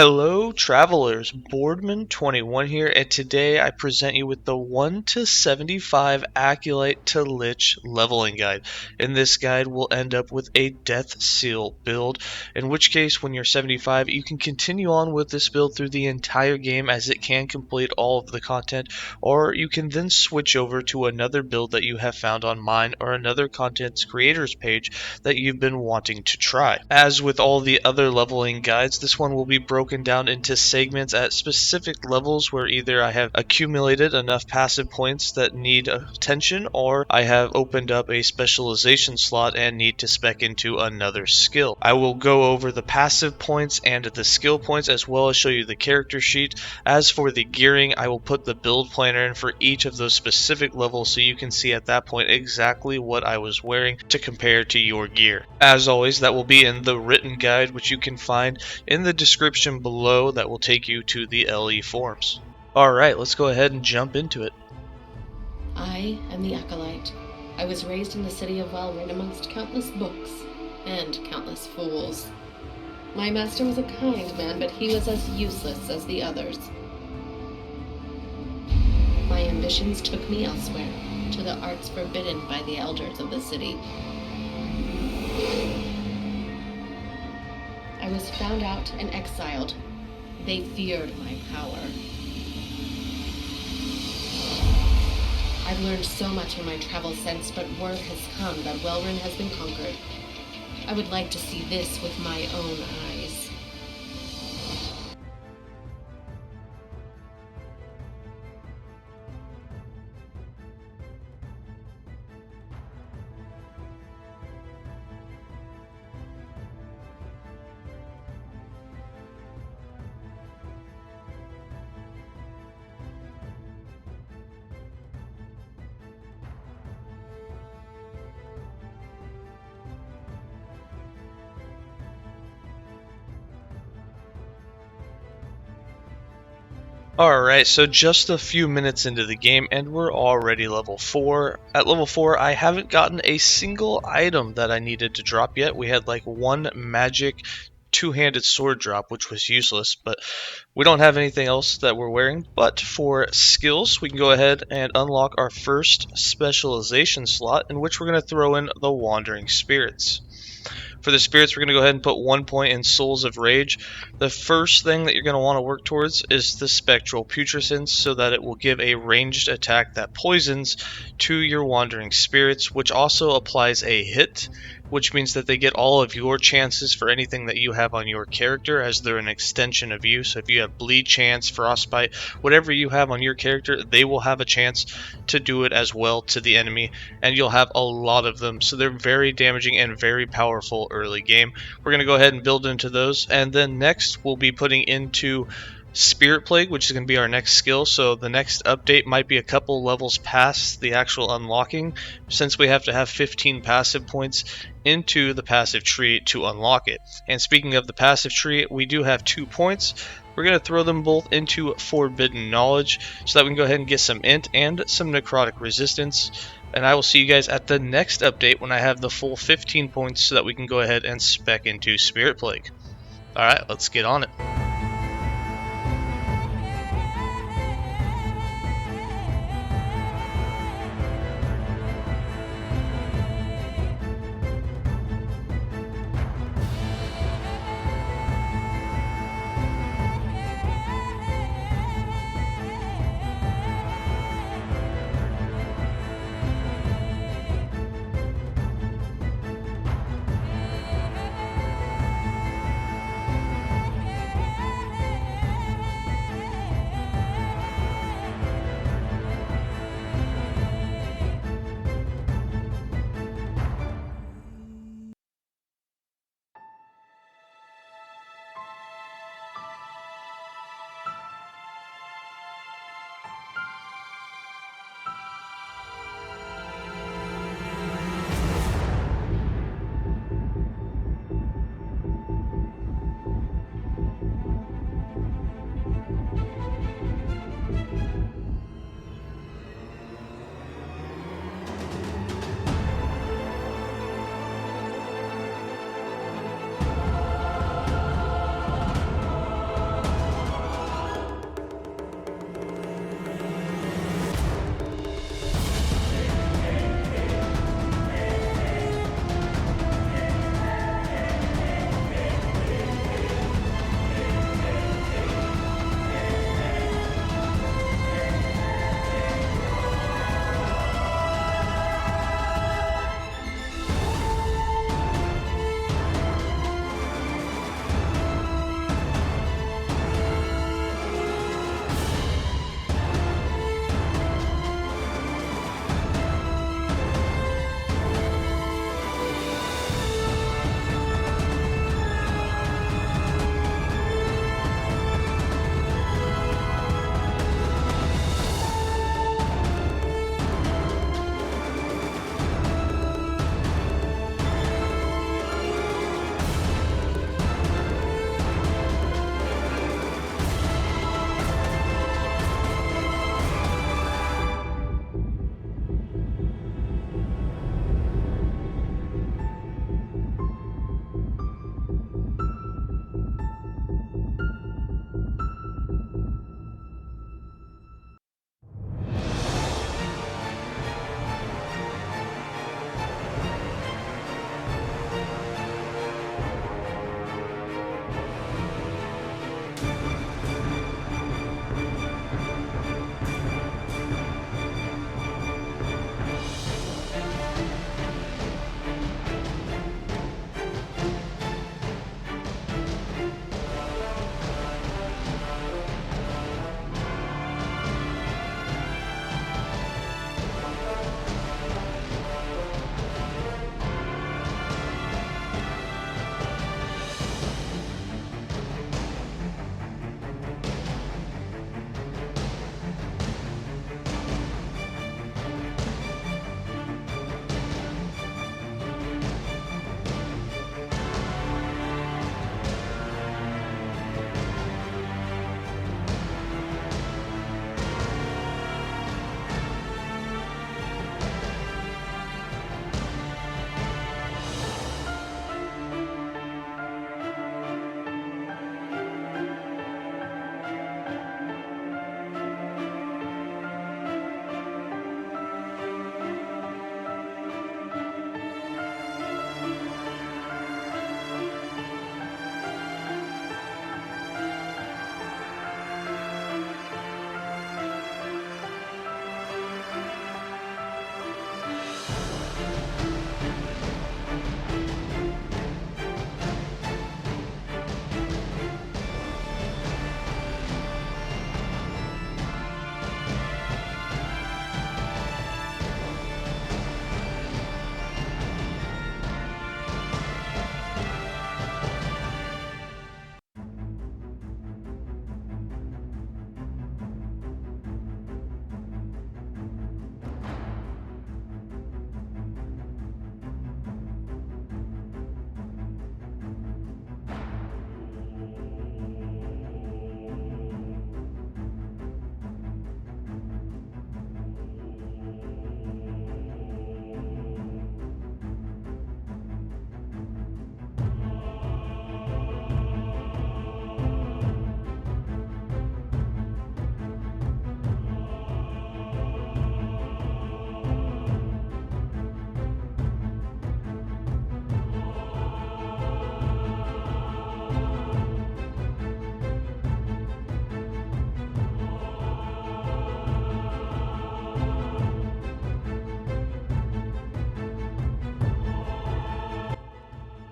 Hello travelers, Boardman21 here, and today I present you with the 1 to 75 Acolyte to Lich leveling guide. In this guide we'll end up with a Deathseal build, in which case when you're 75 you can continue on with this build through the entire game as it can complete all of the content, or you can then switch over to another build that you have found on mine or another content creators page that you've been wanting to try. As with all the other leveling guides, this one will be broken down into segments at specific levels where either I have accumulated enough passive points that need attention, or I have opened up a specialization slot and need to spec into another skill. I will go over the passive points and the skill points, as well as show you the character sheet. As for the gearing, I will put the build planner in for each of those specific levels so you can see at that point exactly what I was wearing to compare to your gear. As always, that will be in the written guide, which you can find in the description below, that will take you to the LE forms. Alright, let's go ahead and jump into it. I am the Acolyte. I was raised in the city of Wellrin amongst countless books and countless fools. My master was a kind man, but he was as useless as the others. My ambitions took me elsewhere, to the arts forbidden by the elders of the city. I was found out and exiled. They feared my power. I've learned so much in my travels since, but word has come that Wellrin has been conquered. I would like to see this with my own eyes. Alright, so just a few minutes into the game and we're already level 4. At level 4 I haven't gotten a single item that I needed to drop yet. We had like one magic two-handed sword drop, which was useless, but we don't have anything else that we're wearing. But for skills, we can go ahead and unlock our first specialization slot, in which we're going to throw in the Wandering Spirits. For the spirits, we're going to go ahead and put 1 point in Souls of Rage. The first thing that you're going to want to work towards is the Spectral Putrescence, so that it will give a ranged attack that poisons to your Wandering Spirits, which also applies a hit, which means that they get all of your chances for anything that you have on your character, as they're an extension of you. So if you have Bleed Chance, Frostbite, whatever you have on your character, they will have a chance to do it as well to the enemy, and you'll have a lot of them. So they're very damaging and very powerful early game. We're going to go ahead and build into those, and then next we'll be putting into Spirit Plague, which is going to be our next skill. So the next update might be a couple levels past the actual unlocking, since we have to have 15 passive points into the passive tree to unlock it. And speaking of the passive tree, we do have 2 points. We're going to throw them both into Forbidden Knowledge so that we can go ahead and get some int and some necrotic resistance. And I will see you guys at the next update when I have the full 15 points so that we can go ahead and spec into Spirit Plague. Alright, let's get on it.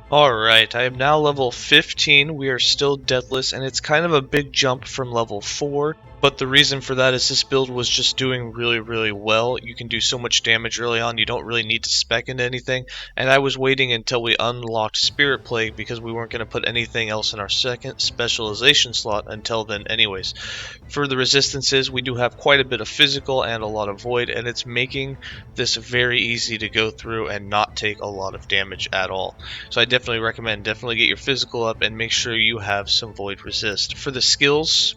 Alright, I am now level 15. We are still deathless, and it's kind of a big jump from level 4. But the reason for that is this build was just doing really well. You can do so much damage early on, you don't really need to spec into anything. And I was waiting until we unlocked Spirit Plague because we weren't going to put anything else in our second specialization slot until then anyways. For the resistances, we do have quite a bit of physical and a lot of void, and it's making this very easy to go through and not take a lot of damage at all. So I definitely recommend get your physical up and make sure you have some void resist. For the skills,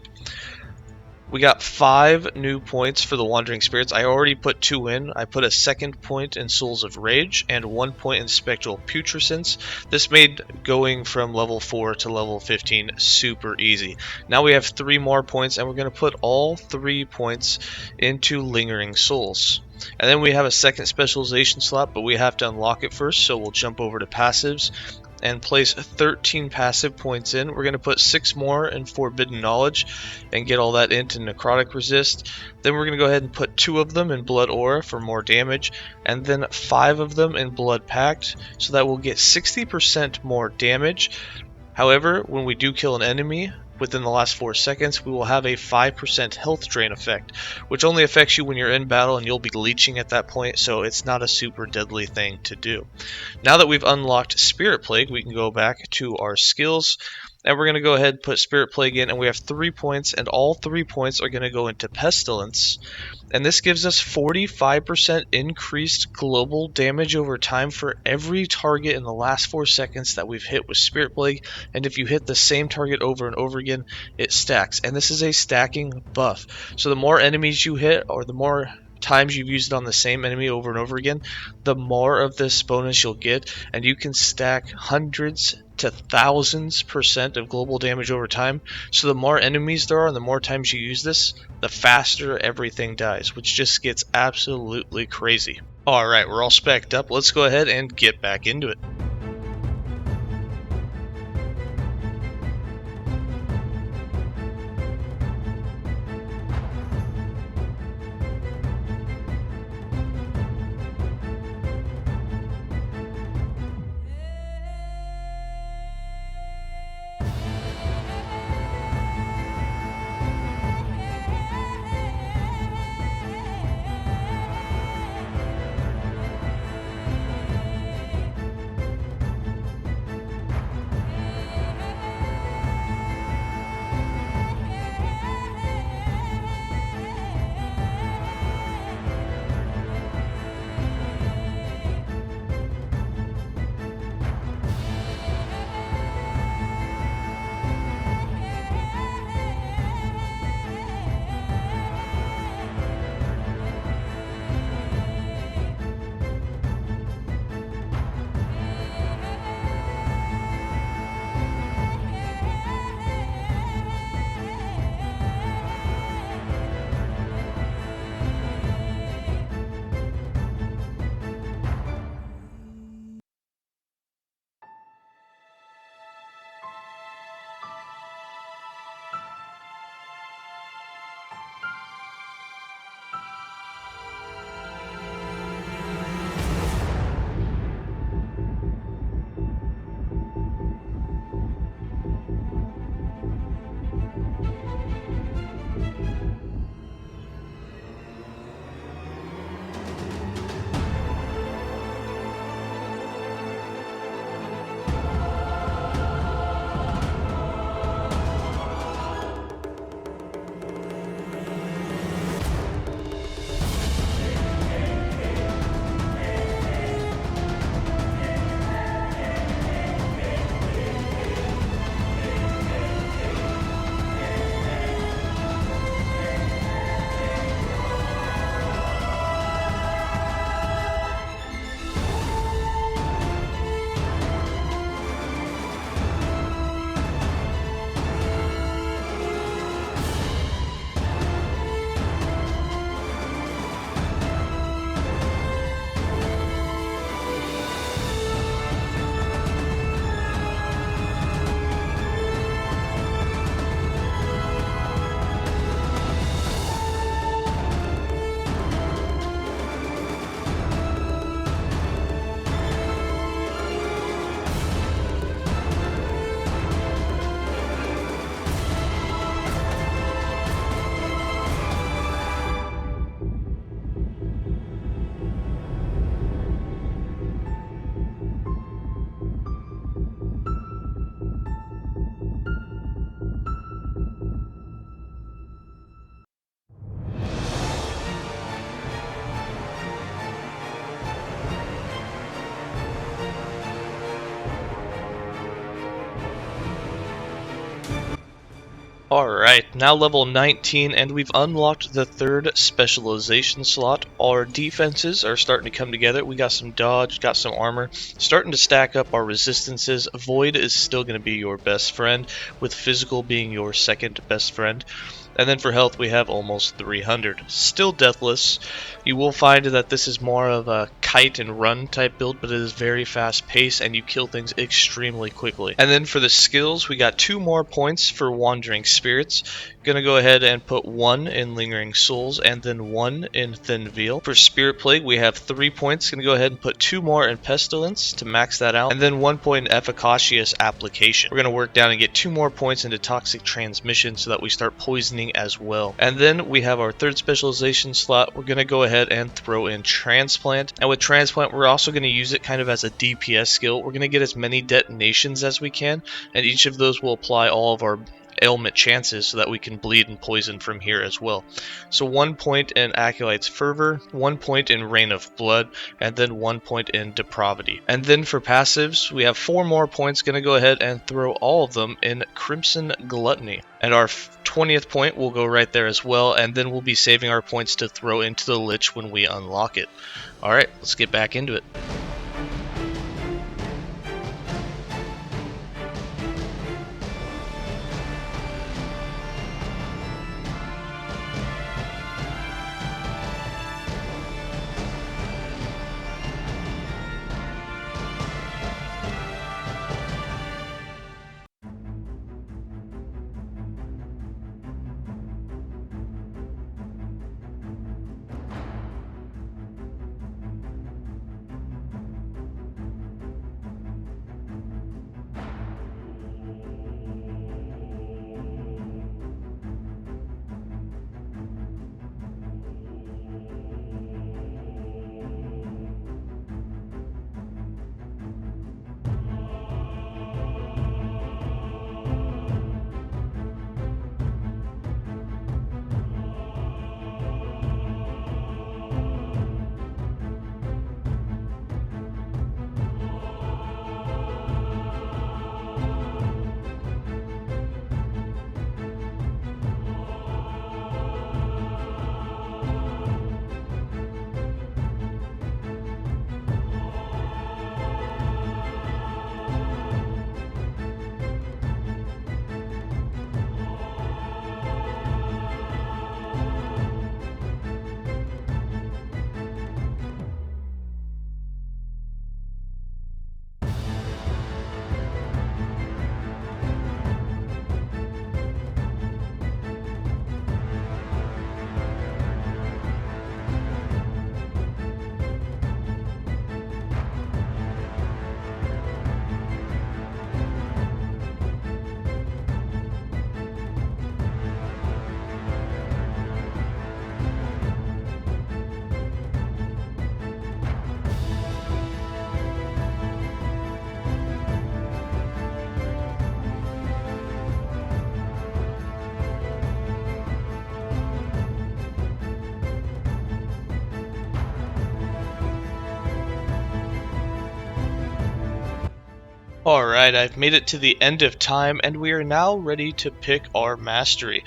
we got 5 new points for the Wandering Spirits. I already put 2 in. I put a second point in Souls of Rage and 1 point in Spectral Putrescence. This made going from level 4 to level 15 super easy. Now we have 3 more points, and we're going to put all 3 points into Lingering Souls. And then we have a second specialization slot, but we have to unlock it first, so we'll jump over to passives and place 13 passive points in. We're going to put 6 more in Forbidden Knowledge and get all that into Necrotic Resist. Then we're going to go ahead and put 2 of them in Blood Aura for more damage, and then 5 of them in Blood Pact, so that we'll get 60% more damage. However, when we do kill an enemy within the last 4 seconds, we will have a 5% health drain effect, which only affects you when you're in battle, and you'll be leeching at that point, so it's not a super deadly thing to do. Now that we've unlocked Spirit Plague, we can go back to our skills, and we're going to go ahead and put Spirit Plague in, and we have 3 points, and all 3 points are going to go into Pestilence. And this gives us 45% increased global damage over time for every target in the last 4 seconds that we've hit with Spirit Plague. And if you hit the same target over and over again, it stacks. And this is a stacking buff. So the more enemies you hit, or the more times you've used it on the same enemy over and over again, the more of this bonus you'll get, and you can stack hundreds to thousands % of global damage over time. So the more enemies there are and the more times you use this, the faster everything dies, which just gets absolutely crazy. Alright, we're all spec'd up. Let's go ahead and get back into it. Alright, now level 19, and we've unlocked the third specialization slot. Our defenses are starting to come together. We got some dodge, got some armor, starting to stack up our resistances. Void is still going to be your best friend, with physical being your second best friend. And then for health, we have almost 300. Still deathless. You will find that this is more of a kite and run type build, but it is very fast paced and you kill things extremely quickly. And then for the skills, we got 2 more points for Wandering Spirits. Gonna go ahead and put 1 in Lingering Souls and then 1 in Thin Veil. For Spirit Plague, we have 3 points. Gonna go ahead and put 2 more in Pestilence to max that out, and then 1 point in Efficacious Application. We're gonna work down and get 2 more points into Toxic Transmission so that we start poisoning as well. And then we have our third specialization slot. We're gonna go ahead and throw in Transplant, and with Transplant we're also going to use it kind of as a DPS skill. We're going to get as many detonations as we can, and each of those will apply all of our ailment chances so that we can bleed and poison from here as well. So 1 point in Acolyte's Fervor, 1 point in Rain of Blood, and then 1 point in Depravity. And then for passives, we have 4 more points. Going to go ahead and throw all of them in Crimson Gluttony. And our 20th point will go right there as well, and then we'll be saving our points to throw into the Lich when we unlock it. Alright, let's get back into it. Alright, I've made it to the end of time, and we are now ready to pick our mastery.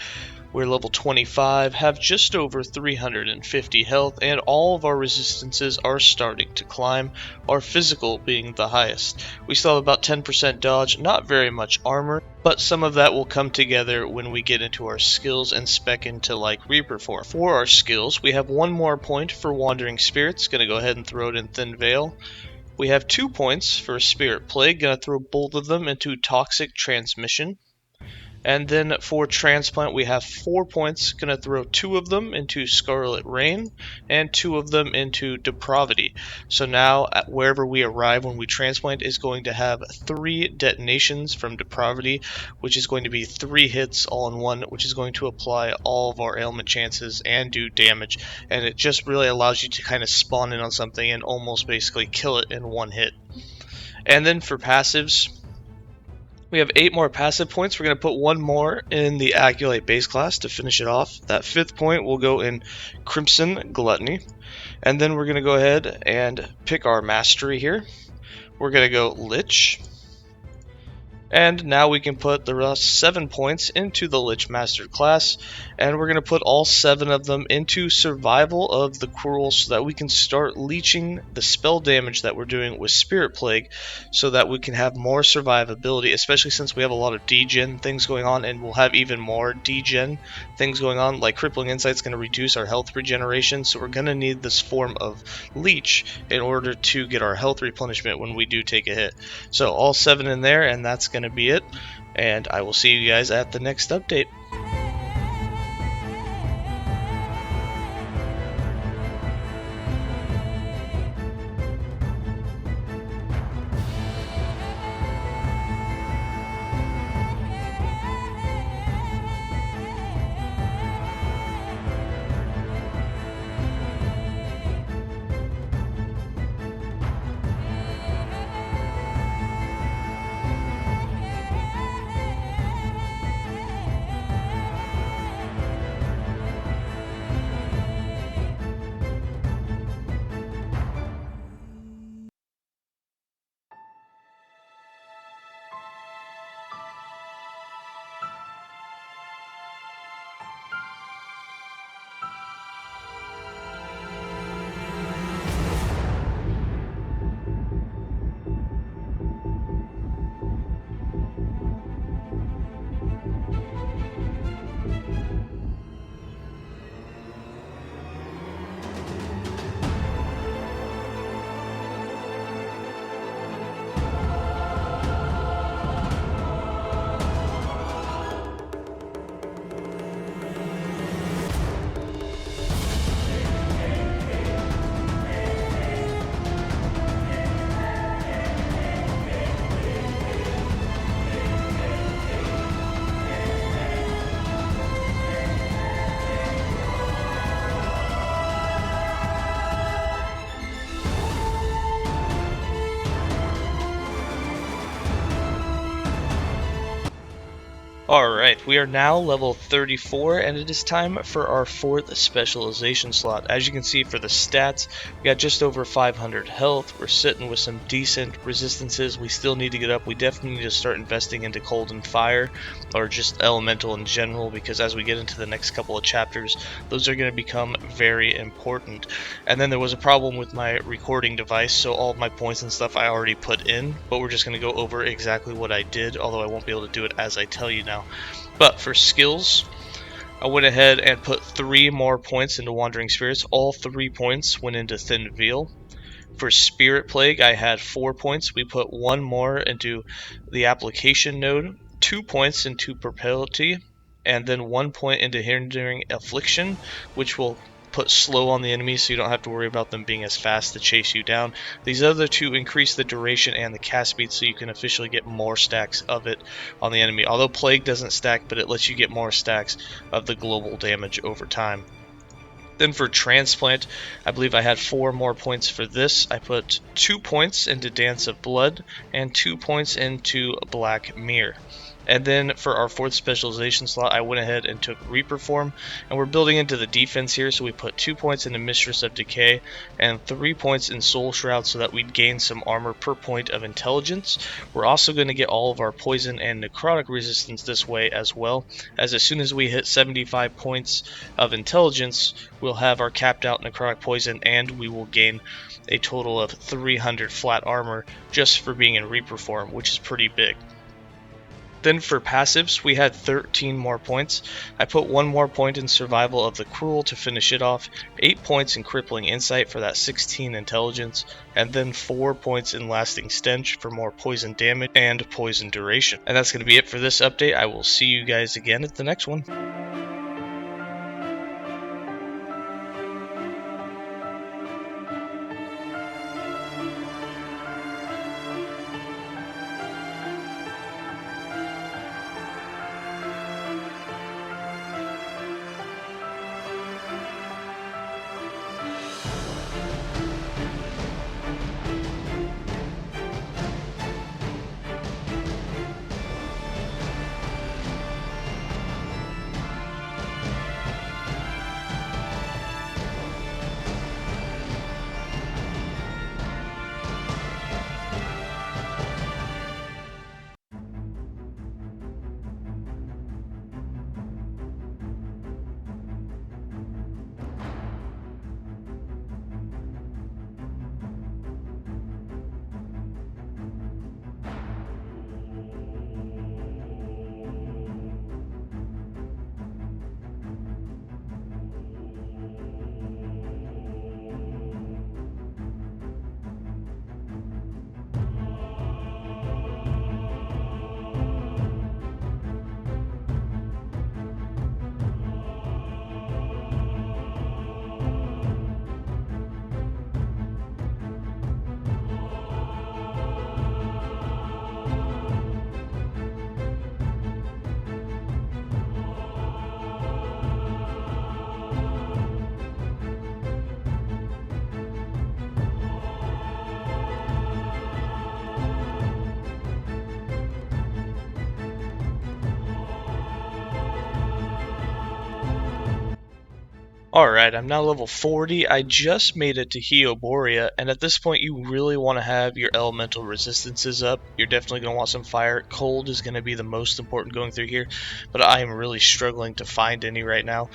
We're level 25, have just over 350 health, and all of our resistances are starting to climb, our physical being the highest. We still have about 10% dodge, not very much armor, but some of that will come together when we get into our skills and spec into like Reaper form. For our skills, we have 1 more point for Wandering Spirits, gonna go ahead and throw it in Thin Veil. We have 2 points for Spirit Plague, gonna throw both of them into Toxic Transmission. And then for Transplant, we have 4 points, gonna throw 2 of them into Scarlet Rain, and 2 of them into Depravity. So now, wherever we arrive when we transplant is going to have 3 detonations from Depravity, which is going to be 3 hits all in one, which is going to apply all of our ailment chances and do damage. And it just really allows you to kind of spawn in on something and almost basically kill it in one hit. And then for passives, we have 8 more passive points. We're going to put 1 more in the Acolyte base class to finish it off. That 5th point will go in Crimson Gluttony. And then we're going to go ahead and pick our mastery here. We're going to go Lich. And now we can put the rest 7 points into the Lich Master class, and we're going to put all 7 of them into Survival of the Cruel so that we can start leeching the spell damage that we're doing with Spirit Plague so that we can have more survivability, especially since we have a lot of degen things going on, and we'll have even more degen things going on, like Crippling Insight's going to reduce our health regeneration, so we're going to need this form of leech in order to get our health replenishment when we do take a hit. So all 7 in there, and that's going to be it, and I will see you guys at the next update. Alright, we are now level 34, and it is time for our 4th specialization slot. As you can see for the stats, we got just over 500 health, we're sitting with some decent resistances. We still need to get up. We definitely need to start investing into cold and fire, or just elemental in general, because as we get into the next couple of chapters, those are going to become very important. And then there was a problem with my recording device, so all of my points and stuff I already put in, but we're just going to go over exactly what I did, although I won't be able to do it as I tell you now. But for skills, I went ahead and put 3 more points into Wandering Spirits. All 3 points went into Thin Veil. For Spirit Plague, I had 4 points. We put 1 more into the Application Node, 2 points into Propelity, and then 1 point into Hindering Affliction, which will put slow on the enemy so you don't have to worry about them being as fast to chase you down. These other 2 increase the duration and the cast speed so you can officially get more stacks of it on the enemy. Although Plague doesn't stack, but it lets you get more stacks of the global damage over time. Then for Transplant, I believe I had 4 more points for this. I put 2 points into Dance of Blood and 2 points into Black Mirror. And then for our 4th specialization slot, I went ahead and took Reaper Form, and we're building into the defense here, so we put 2 points into Mistress of Decay and 3 points in Soul Shroud so that we'd gain some armor per point of intelligence. We're also going to get all of our poison and necrotic resistance this way as well, as soon as we hit 75 points of intelligence, we'll have our capped out necrotic poison, and we will gain a total of 300 flat armor just for being in Reaper Form, which is pretty big. Then for passives, we had 13 more points. I put 1 more point in Survival of the Cruel to finish it off, 8 points in Crippling Insight for that 16 intelligence, and then 4 points in Lasting Stench for more poison damage and poison duration. And that's going to be it for this update. I will see you guys again at the next one. Alright, I'm now level 40. I just made it to Heoborea, and at this point you really want to have your elemental resistances up. You're definitely going to want some fire. Cold is going to be the most important going through here, but I am really struggling to find any right now.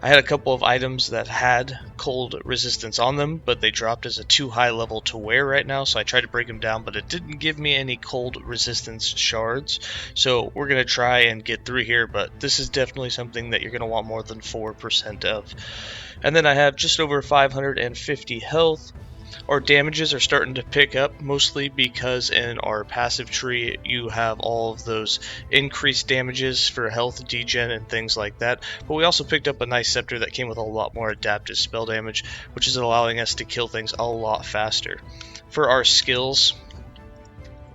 I had a couple of items that had cold resistance on them, but they dropped as a too high level to wear right now, so I tried to break them down, but it didn't give me any cold resistance shards. So we're going to try and get through here, but this is definitely something that you're going to want more than 4% of. And then I have just over 550 health. Our damages are starting to pick up, mostly because in our passive tree you have all of those increased damages for health degen and things like that, but we also picked up a nice scepter that came with a lot more adaptive spell damage, which is allowing us to kill things a lot faster. For our skills,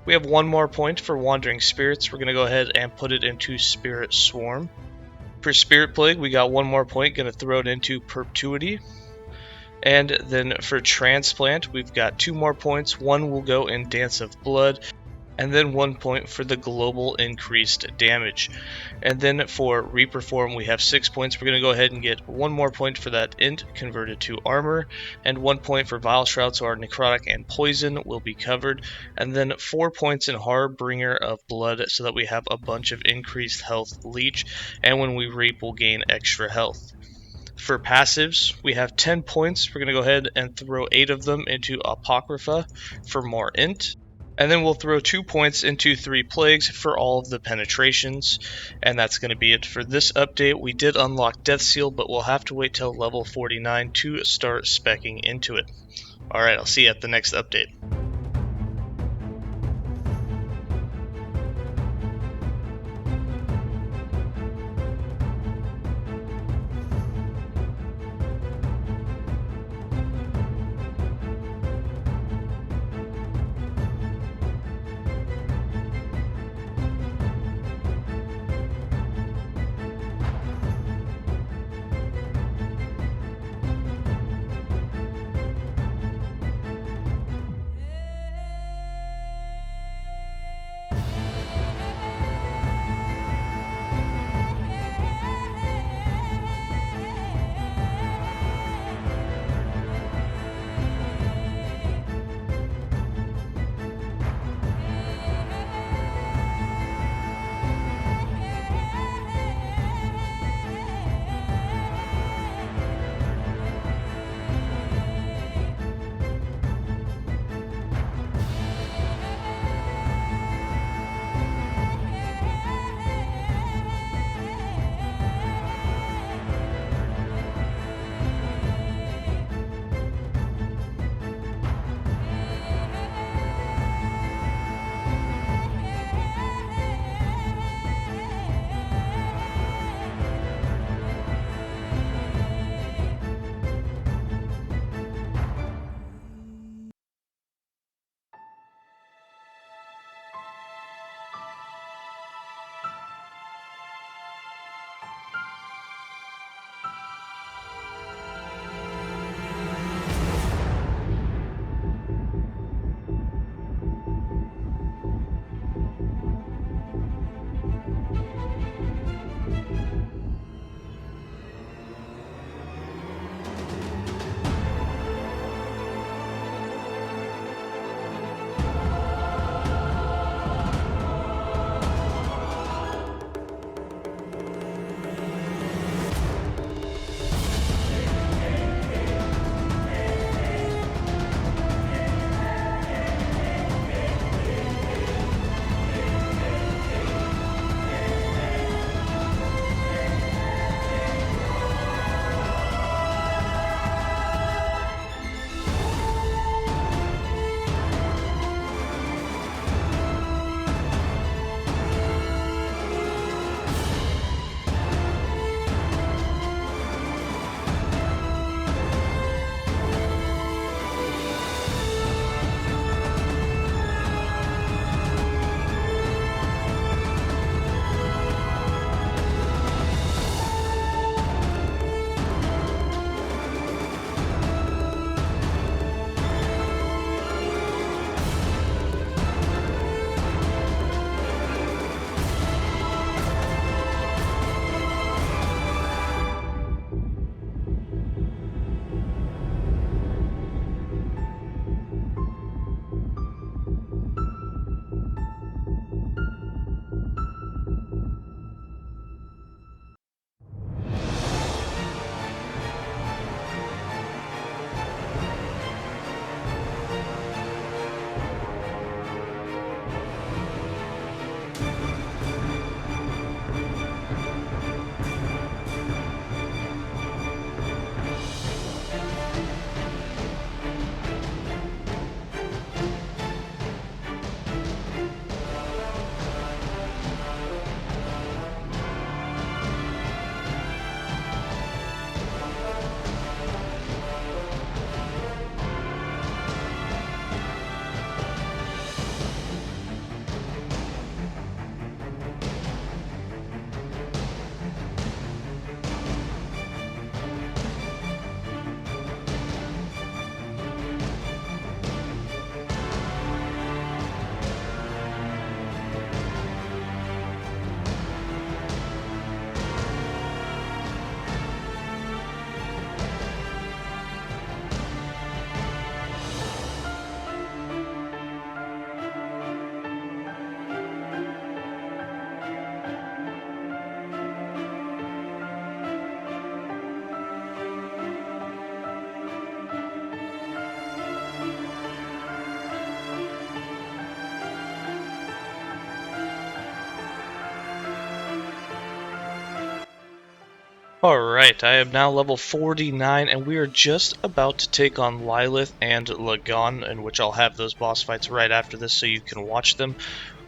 we have one more point for Wandering Spirits. We're going to go ahead and put it into Spirit Swarm. For Spirit Plague, we got one more point, going to throw it into Perpetuity. And then for Transplant, we've got 2 more points. One will go in Dance of Blood, and then 1 point for the global increased damage. And then for Reperform, we have 6 points. We're going to go ahead and get 1 more point for that Int converted to Armor, and 1 point for Vile Shroud, so our Necrotic and Poison will be covered. And then 4 points in Harbinger of Blood, so that we have a bunch of increased health leech, and when we reap, we'll gain extra health. For passives, we have 10 points. We're going to go ahead and throw 8 of them into Apocrypha for more int. And then we'll throw 2 points into 3 plagues for all of the penetrations. And that's going to be it for this update. We did unlock Deathseal, but we'll have to wait till level 49 to start speccing into it. Alright, I'll see you at the next update. Alright, I am now level 49, and we are just about to take on Lilith and Lagon, in which I'll have those boss fights right after this so you can watch them.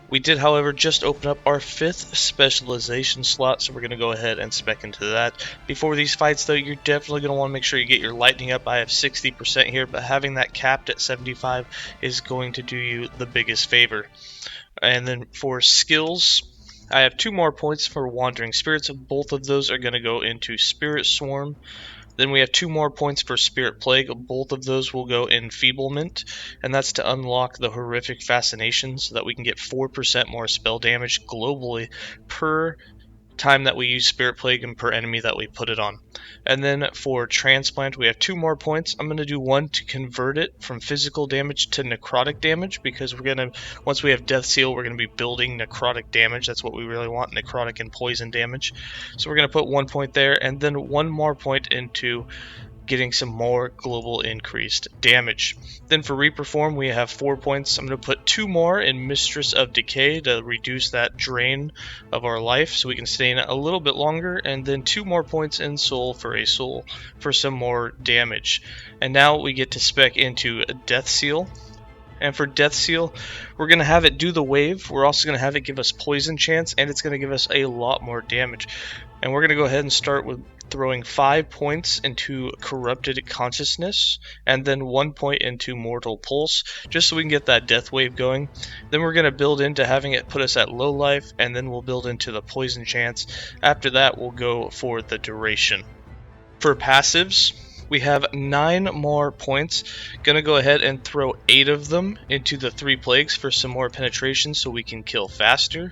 We did, however, just open up our 5th specialization slot, so we're going to go ahead and spec into that. Before these fights, though, you're definitely going to want to make sure you get your lightning up. I have 60% here, but having that capped at 75 is going to do you the biggest favor. And then for skills, I have 2 more points for Wandering Spirits. Both of those are going to go into Spirit Swarm. Then we have 2 more points for Spirit Plague. Both of those will go in Enfeeblement, and that's to unlock the Horrific Fascination so that we can get 4% more spell damage globally per time that we use Spirit Plague and per enemy that we put it on. And then for Transplant, we have 2 more points. I'm going to do 1 to convert it from physical damage to necrotic damage, because we're going to, once we have Deathseal, we're going to be building necrotic damage. That's what we really want, necrotic and poison damage. So we're going to put 1 point there, and then 1 more point into getting some more global increased damage. Then for Reperform, we have 4 points. I'm going to put 2 more in Mistress of Decay to reduce that drain of our life so we can stay in it a little bit longer, and then 2 more points in Soul for a Soul for some more damage. And now we get to spec into Deathseal. And for Deathseal, we're going to have it do the wave. We're also going to have it give us poison chance, and it's going to give us a lot more damage. And we're going to go ahead and start with throwing 5 points into Corrupted Consciousness, and then 1 point into Mortal Pulse, just so we can get that death wave going. Then we're going to build into having it put us at low life, and then we'll build into the poison chance. After that, we'll go for the duration. For passives, we have 9 more points. Gonna go ahead and throw 8 of them into the 3 plagues for some more penetration so we can kill faster.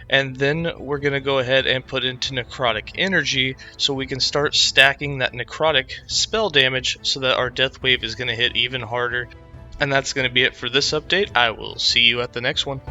And then we're gonna go ahead and put into necrotic energy so we can start stacking that necrotic spell damage so that our death wave is gonna hit even harder. And that's gonna be it for this update. I will see you at the next one.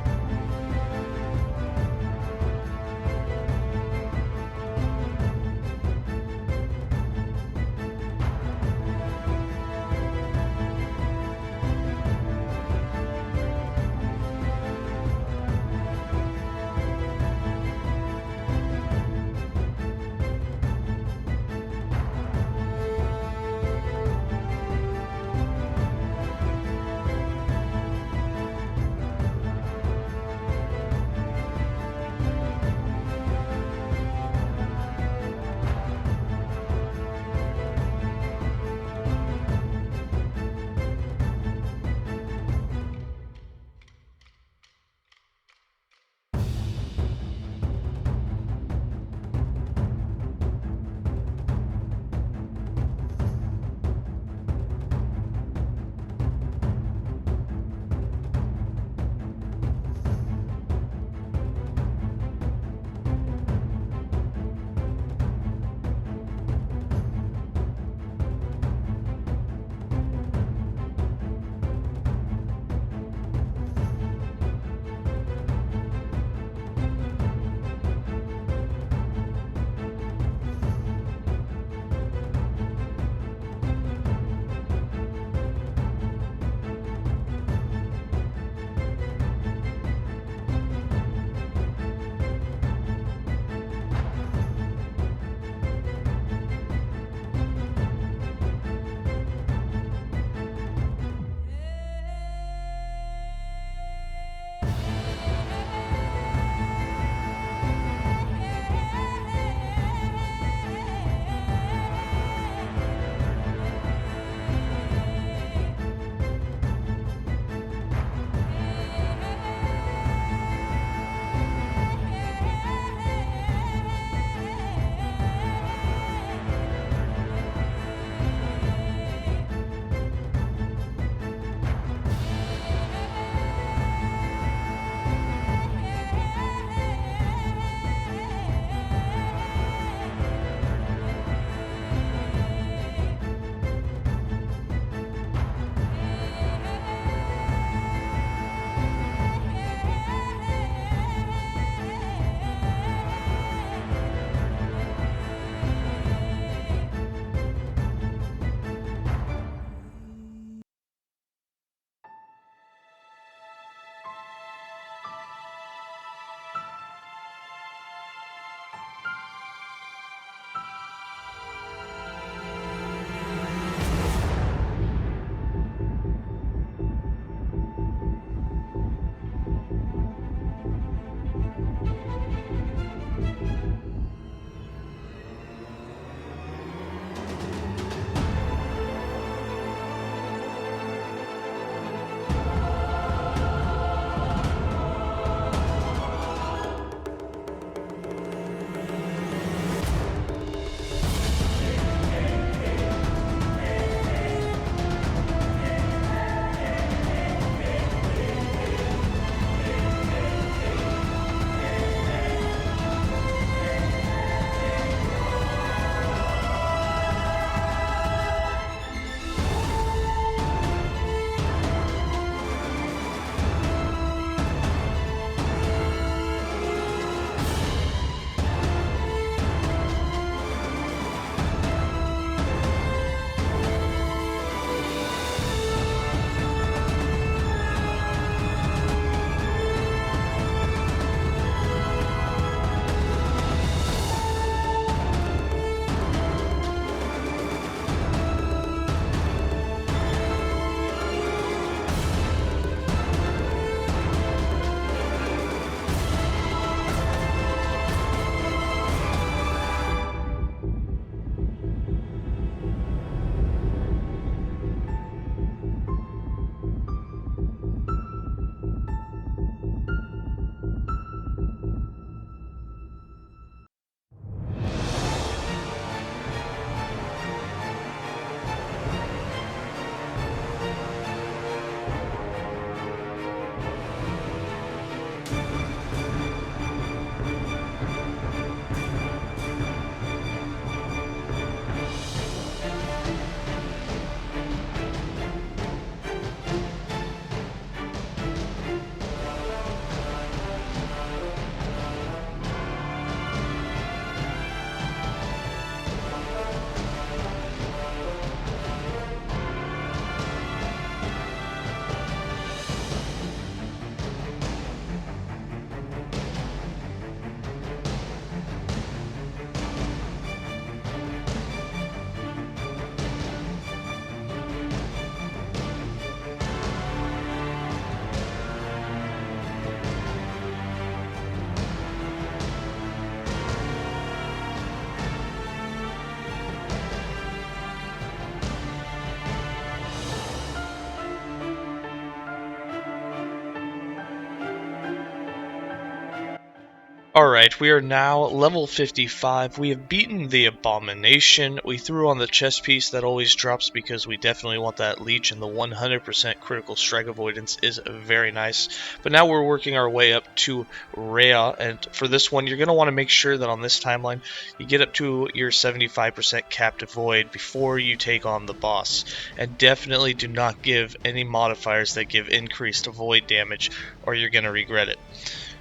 Alright, we are now level 55. We have beaten the Abomination. We threw on the chest piece that always drops because we definitely want that Leech, and the 100% critical strike avoidance is very nice. But now we're working our way up to Rhea, and for this one you're going to want to make sure that on this timeline you get up to your 75% captive void before you take on the boss. And definitely do not give any modifiers that give increased void damage, or you're going to regret it.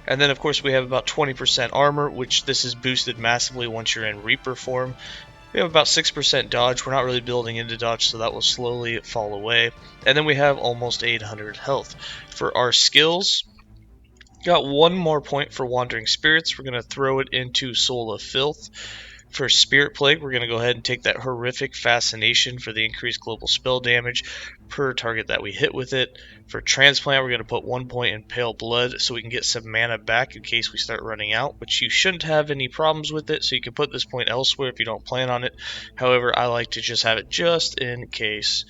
And then of course we have about 20% armor, which this is boosted massively once you're in Reaper form. We have about 6% dodge. We're not really building into dodge, so that will slowly fall away. And then we have almost 800 health. For our skills, got one more point for Wandering Spirits. We're going to throw it into Soul of Filth. For Spirit Plague, we're going to go ahead and take that Horrific Fascination for the increased global spell damage per target that we hit with it. For Transplant, we're going to put 1 point in Pale Blood so we can get some mana back in case we start running out, which you shouldn't have any problems with it, so you can put this point elsewhere if you don't plan on it. However, I like to just have it just in case.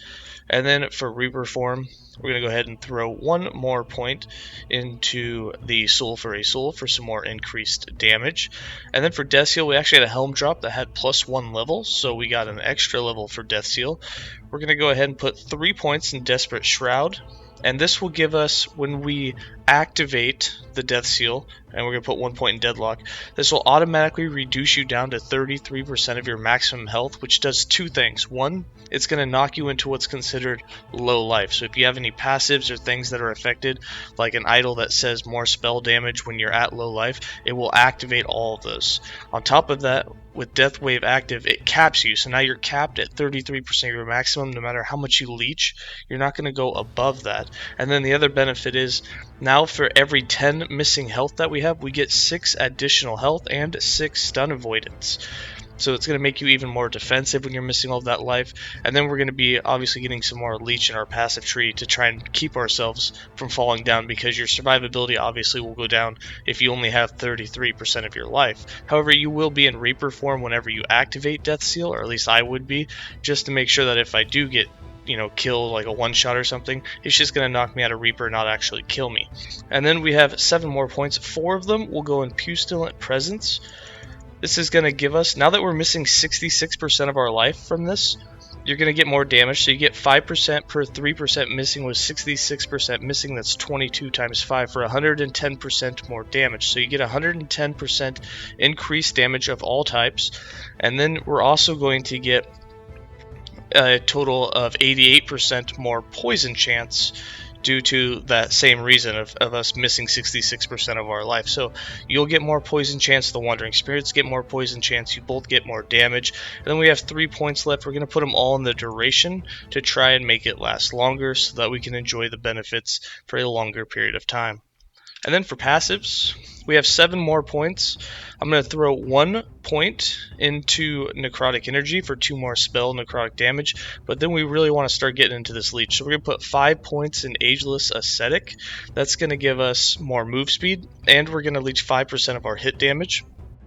And then for Reaper form, we're going to go ahead and throw one more point into the Soul for a Soul for some more increased damage. And then for Deathseal, we actually had a Helm drop that had +1 level, so we got an extra level for Deathseal. We're going to go ahead and put 3 points in Desperate Shroud. And this will give us, when we activate the Deathseal, and we're going to put 1 point in Deadlock, this will automatically reduce you down to 33% of your maximum health, which does two things. One, it's going to knock you into what's considered low life. So if you have any passives or things that are affected, like an idol that says more spell damage when you're at low life, it will activate all of those. On top of that, with Death Wave active, it caps you. So now you're capped at 33% of your maximum. No matter how much you leech, you're not going to go above that. And then the other benefit is, now for every 10 missing health that we have, we get 6 additional health and 6 stun avoidance. So it's going to make you even more defensive when you're missing all of that life. And then we're going to be obviously getting some more leech in our passive tree to try and keep ourselves from falling down, because your survivability obviously will go down if you only have 33% of your life. However, you will be in Reaper form whenever you activate Deathseal, or at least I would be, just to make sure that if I do get kill like a one-shot or something, it's just going to knock me out of Reaper, not actually kill me. And then we have 7 more points. 4 of them will go in Pustulant Presence. This is going to give us, now that we're missing 66% of our life from this, you're going to get more damage. So you get 5% per 3% missing with 66% missing. That's 22 times 5 for 110% more damage. So you get 110% increased damage of all types. And then we're also going to get a total of 88% more poison chance due to that same reason of us missing 66% of our life. So you'll get more poison chance, the Wandering Spirits get more poison chance, you both get more damage. And then we have 3 points left. We're going to put them all in the duration to try and make it last longer so that we can enjoy the benefits for a longer period of time. And then for passives, we have 7 more points. I'm going to throw 1 point into Necrotic Energy for 2 more spell necrotic damage, but then we really want to start getting into this leech. So we're going to put 5 points in Ageless Ascetic. That's going to give us more move speed, and we're going to leech 5% of our hit damage.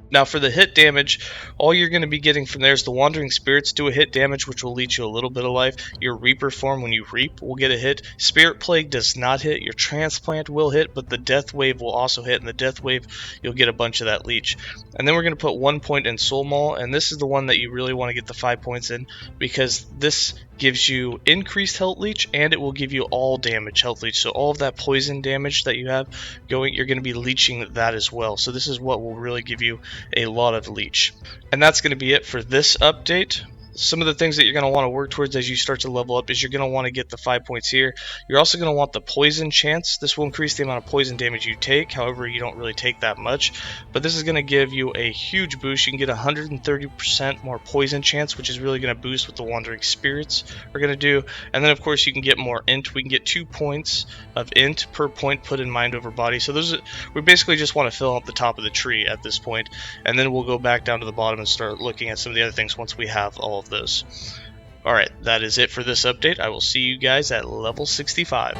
Now for the hit damage, all you're going to be getting from there is the Wandering Spirits do a hit damage, which will leech you a little bit of life. Your Reaper form, when you reap, will get a hit. Spirit Plague does not hit. Your Transplant will hit, but the Death Wave will also hit. And the Death Wave, you'll get a bunch of that leech. And then we're going to put 1 point in Soul Maul, and this is the one that you really want to get the 5 points in, because this gives you increased health leech, and it will give you all damage health leech. So all of that poison damage that you have going, you're going to be leeching that as well. So this is what will really give you a lot of leech. And that's going to be it for this update. Some of the things that you're going to want to work towards as you start to level up is you're going to want to get the 5 points here. You're also going to want the poison chance. This will increase the amount of poison damage you take. However, you don't really take that much. But this is going to give you a huge boost. You can get 130% more poison chance, which is really going to boost what the Wandering Spirits are going to do. And then, of course, you can get more int. We can get 2 points of int per point put in mind over body. So we basically just want to fill up the top of the tree at this point. And then we'll go back down to the bottom and start looking at some of the other things once we have all of those. Alright, that is it for this update. I will see you guys at level 65.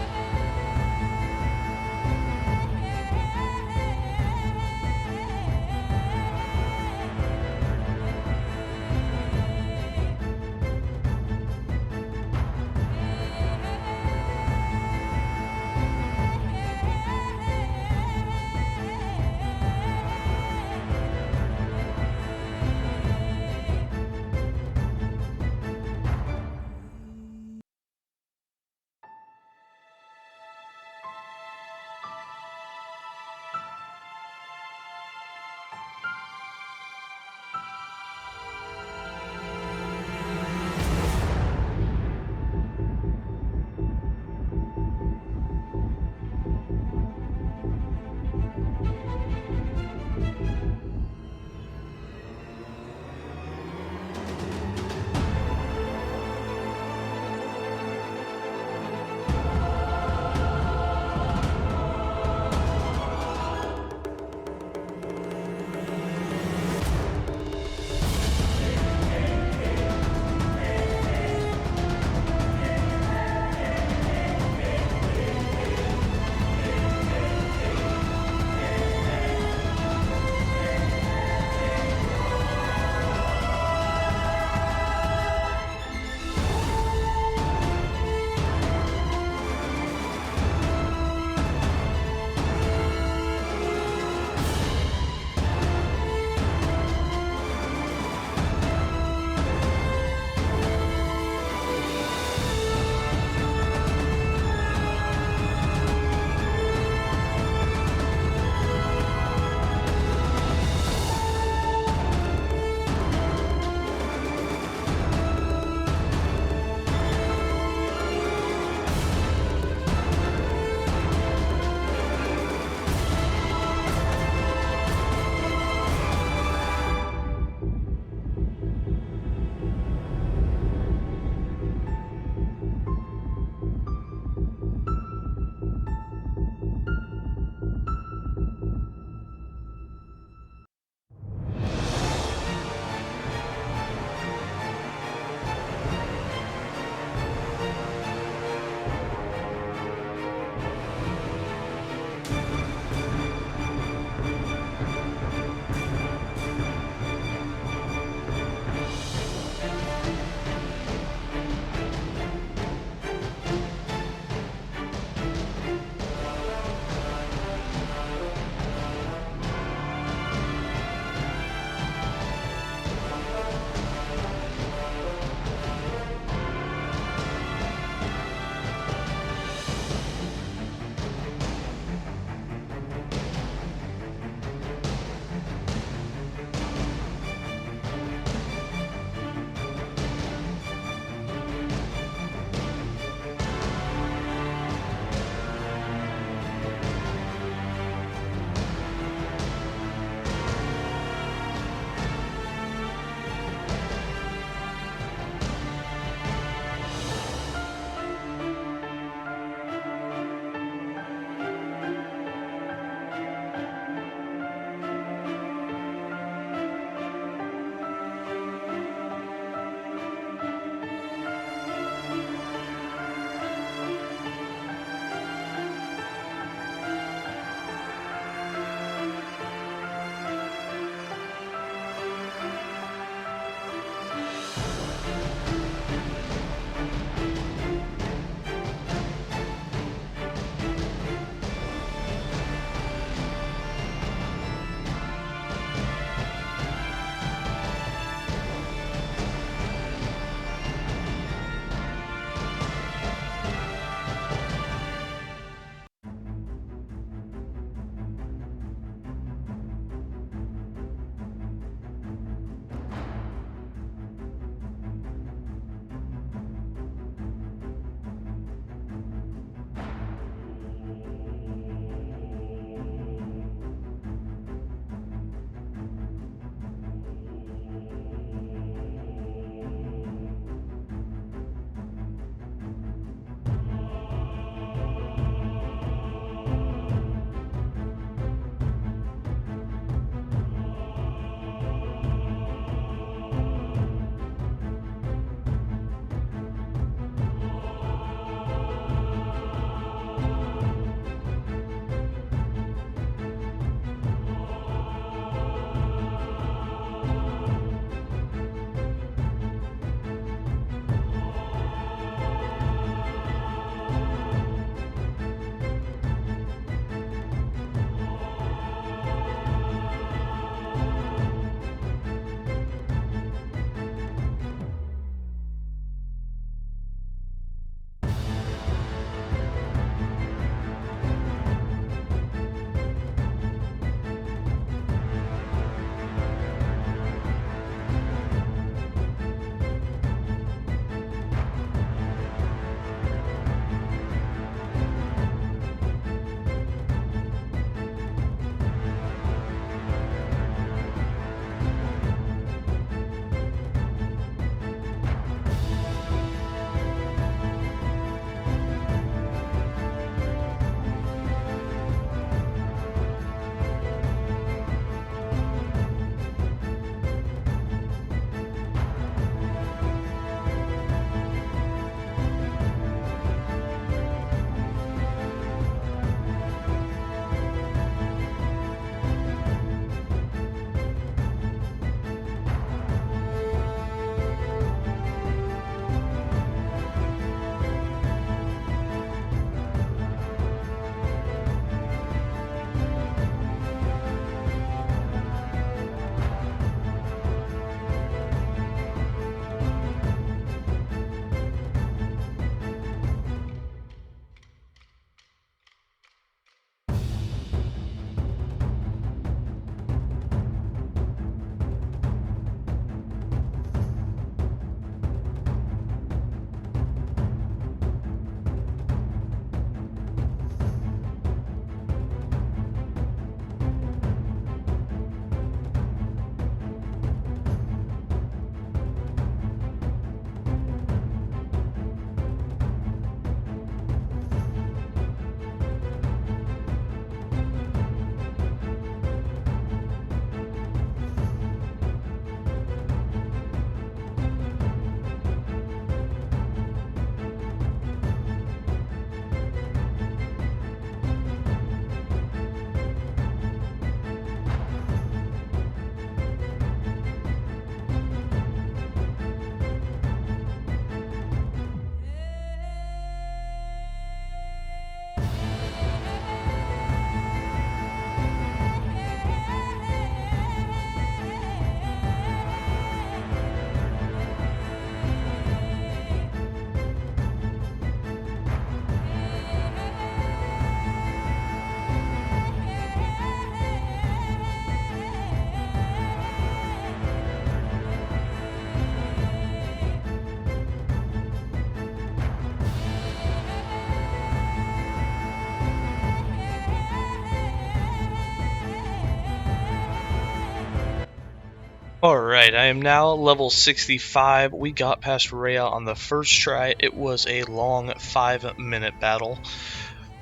Alright, I am now level 65. We got past Rhea on the first try. It was a long 5-minute battle.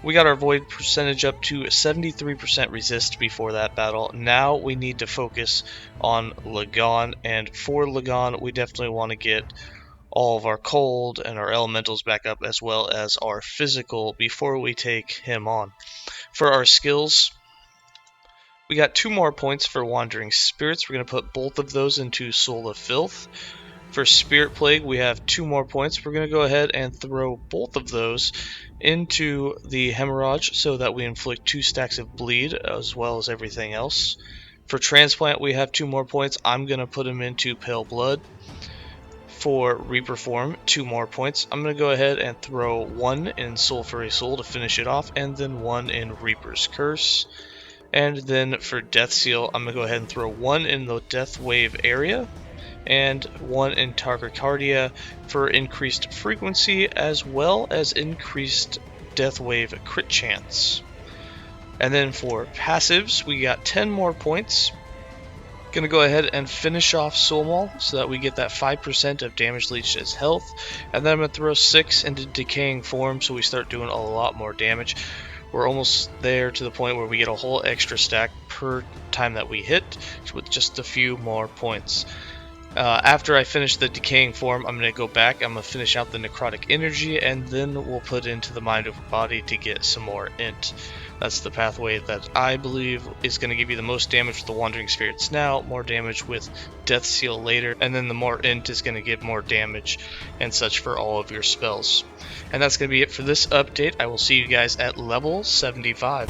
We got our void percentage up to 73% resist before that battle. Now we need to focus on Lagon, and for Lagon we definitely want to get all of our cold and our elementals back up, as well as our physical, before we take him on. For our skills, we got 2 more points for Wandering Spirits. We're going to put both of those into Soul of Filth. For Spirit Plague, we have 2 more points. We're going to go ahead and throw both of those into the Hemorrhage so that we inflict 2 stacks of bleed as well as everything else. For Transplant, we have 2 more points. I'm going to put them into Pale Blood. For Reaper Form, 2 more points. I'm going to go ahead and throw 1 in Sulfury Soul to finish it off, and then 1 in Reaper's Curse. And then for Deathseal, I'm going to go ahead and throw 1 in the Death Wave area, and 1 in Tachycardia for increased frequency, as well as increased Death Wave crit chance. And then for passives, we got 10 more points. Gonna go ahead and finish off Soul Maul so that we get that 5% of damage leached as health. And then I'm gonna throw 6 into Decaying Form so we start doing a lot more damage. We're almost there to the point where we get a whole extra stack per time that we hit, with just a few more points. After I finish the Decaying Form, I'm going to go back, I'm going to finish out the Necrotic Energy, and then we'll put into the Mind over Body to get some more Int. That's the pathway that I believe is going to give you the most damage with the Wandering Spirits now, more damage with Deathseal later, and then the more Int is going to give more damage and such for all of your spells. And that's going to be it for this update. I will see you guys at level 75.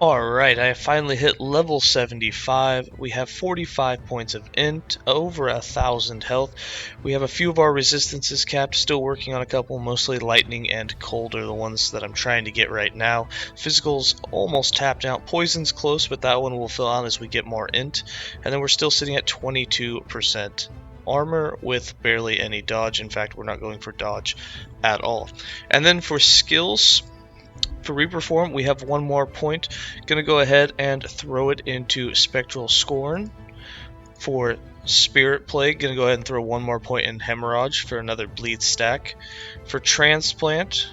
Alright, I finally hit level 75. We have 45 points of int, over 1,000 health. We have a few of our resistances capped, still working on a couple, mostly lightning and cold are the ones that I'm trying to get right now. Physical's almost tapped out, poison's close, but that one will fill out as we get more int. And then we're still sitting at 22% armor with barely any dodge. In fact, we're not going for dodge at all. And then for skills, for Reaper form, we have one more point. Gonna go ahead and throw it into Spectral Scorn. For Spirit Plague, gonna go ahead and throw one more point in Hemorrhage for another bleed stack. For Transplant,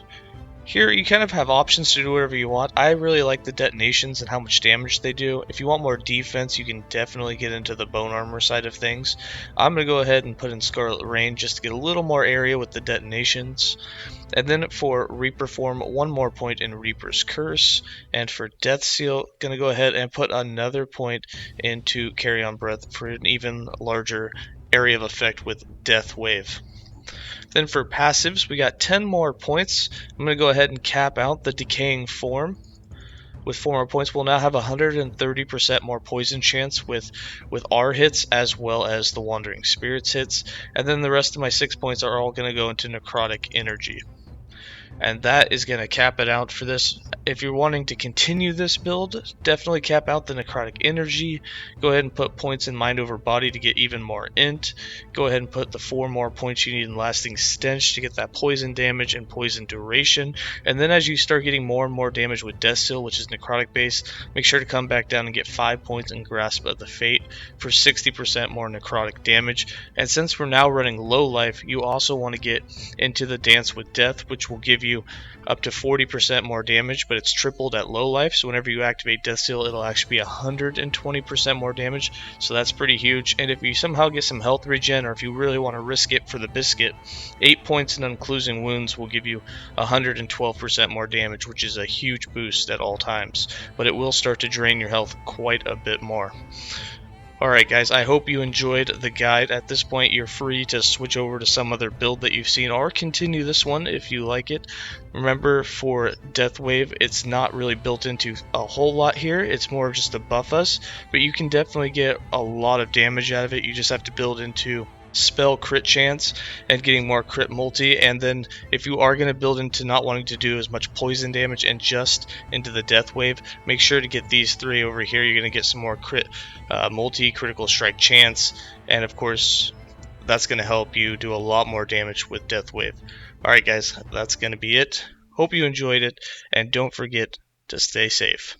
here you kind of have options to do whatever you want. I really like the detonations and how much damage they do. If you want more defense, you can definitely get into the bone armor side of things. I'm going to go ahead and put in Scarlet Rain just to get a little more area with the detonations. And then for Reaper form, one more point in Reaper's Curse. And for Deathseal, going to go ahead and put another point into Carry On Breath for an even larger area of effect with Death Wave. Then for passives, we got 10 more points. I'm going to go ahead and cap out the Decaying Form. With 4 more points, we'll now have 130% more poison chance with our hits as well as the Wandering Spirits hits. And then the rest of my 6 points are all going to go into Necrotic Energy. And that is going to cap it out for this. If you're wanting to continue this build, definitely cap out the Necrotic Energy. Go ahead and put points in Mind Over Body to get even more int. Go ahead and put the 4 more points you need in Lasting Stench to get that poison damage and poison duration. And then as you start getting more and more damage with Deathseal, which is necrotic base, make sure to come back down and get 5 points in Grasp of the Fate for 60% more necrotic damage. And since we're now running low life, you also want to get into the Dance with Death, which will give you up to 40% more damage, but it's tripled at low life, so whenever you activate Deathseal, it'll actually be 120% more damage, so that's pretty huge. And if you somehow get some health regen, or if you really want to risk it for the biscuit, 8 points in Unclosing Wounds will give you 112% more damage, which is a huge boost at all times, but it will start to drain your health quite a bit more. Alright guys, I hope you enjoyed the guide. At this point, you're free to switch over to some other build that you've seen, or continue this one if you like it. Remember, for Death Wave, it's not really built into a whole lot here. It's more of just to buff us, but you can definitely get a lot of damage out of it. You just have to build into spell crit chance and getting more crit multi. And then if you are going to build into not wanting to do as much poison damage and just into the Death Wave, make sure to get these 3 over here. You're going to get some more crit multi, critical strike chance, and of course that's going to help you do a lot more damage with Death Wave. Alright guys, that's going to be it. Hope you enjoyed it, and don't forget to stay safe.